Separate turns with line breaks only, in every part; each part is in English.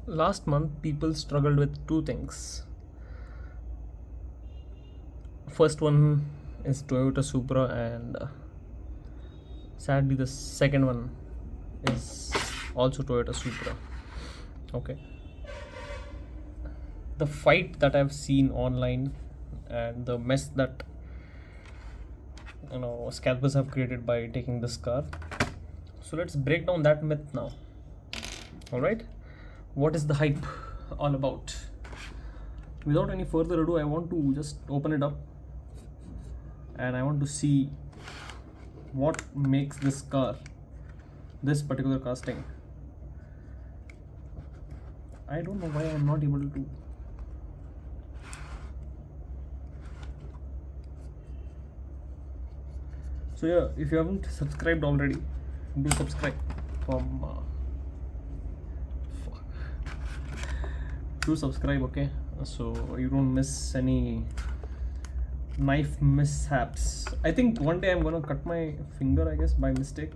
Last month, people struggled with two things. First one is Toyota Supra, and sadly, the second one is also Toyota Supra. Okay. The fight that I've seen online and the mess that scalpers have created by taking this car. So let's break down that myth now. All right. What is the hype all about? Without any further ado, I want to just open it up and I want to see what makes this car, this particular casting. I don't know why I'm not able to. So yeah, if you haven't subscribed already, do subscribe. Do subscribe, okay? So you don't miss any knife mishaps. I think one day I'm gonna cut my finger, I guess, by mistake,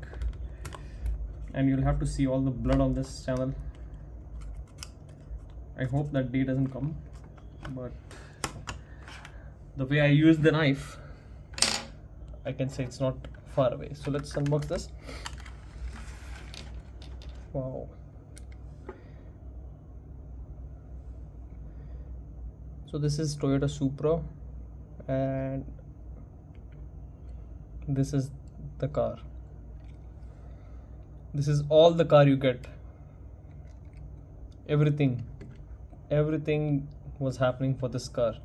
and you'll have to see all the blood on this channel. I hope that day doesn't come, but the way I use the knife, I can say it's not far away. So let's unbox this. Wow. So this is Toyota Supra, and this is the car. This is all the car you get. Everything was happening for this car.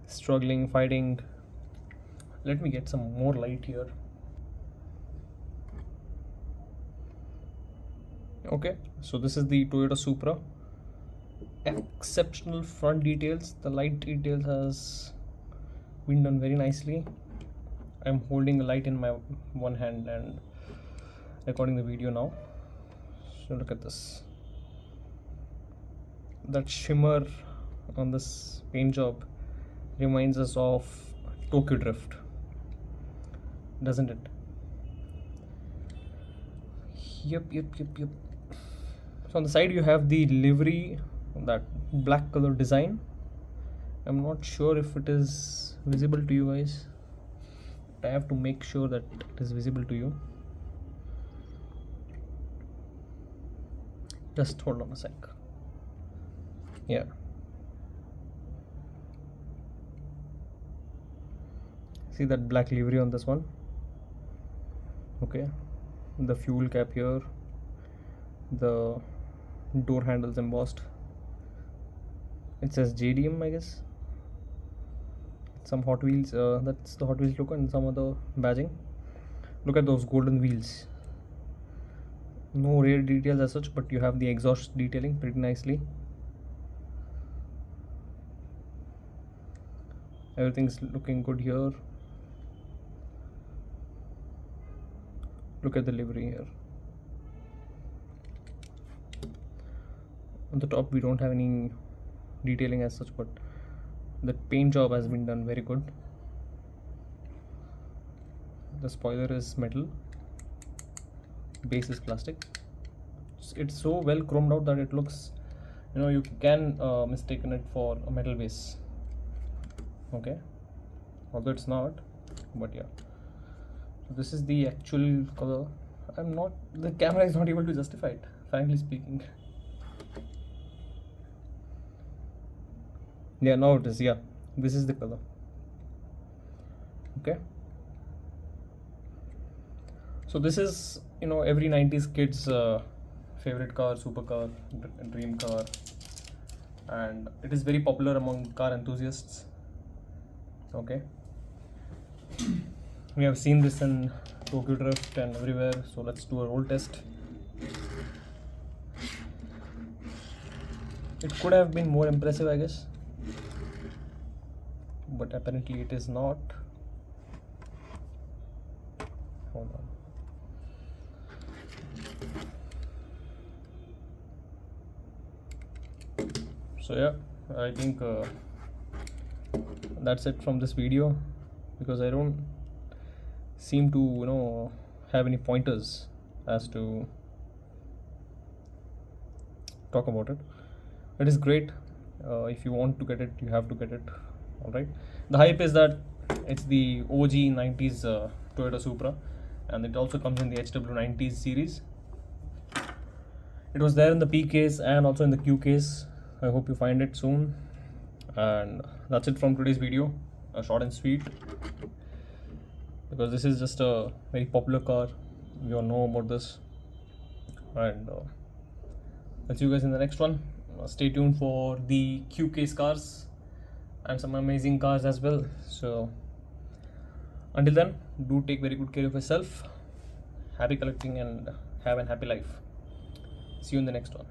Struggling, fighting. Let me get some more light here. Okay, so this is the Toyota Supra. Exceptional front details. The light details has been done very nicely. I'm holding a light in my one hand and recording the video now. So look at this. That shimmer on this paint job reminds us of Tokyo Drift, doesn't it? Yep. So on the side you have the livery, that black color design. I'm not sure if it is visible to you guys. I have to make sure that it is visible to you. Just hold on a sec. Yeah. See that black livery on this one? Okay. The fuel cap here. The door handles embossed. It says JDM, I guess. Some Hot Wheels, that's the Hot Wheels logo, and some other badging. Look at those golden wheels. No rear details as such, but you have the exhaust detailing pretty nicely. Everything's looking good here. Look at the livery here. On the top we don't have any detailing as such, but the paint job has been done very good. The spoiler is metal, base is plastic. It's so well chromed out that it looks, you can mistaken it for a metal base. Okay, although it's not, but yeah. So this is the actual color. The camera is not able to justify it, frankly speaking. Yeah, now it is. Yeah, this is the color. Okay, so this is every 90s kid's favorite car, supercar, dream car, and it is very popular among car enthusiasts. Okay, we have seen this in Tokyo Drift and everywhere, so let's do a roll test. It could have been more impressive, I guess, but apparently it is not. Hold on. So yeah, I think that's it from this video, because I don't seem to have any pointers as to talk about it. It is great. If you want to get it, you have to get it. All right. The hype is that it's the OG 90s Toyota Supra, and it also comes in the HW90s series. It was there in the P case and also in the Q case. I hope you find it soon. And that's it from today's video. Short and sweet, because this is just a very popular car. We all know about this. And I'll see you guys in the next one. Stay tuned for the Q case cars and some amazing cars as well. So until then, do take very good care of yourself. Happy collecting and have a happy life. See you in the next one.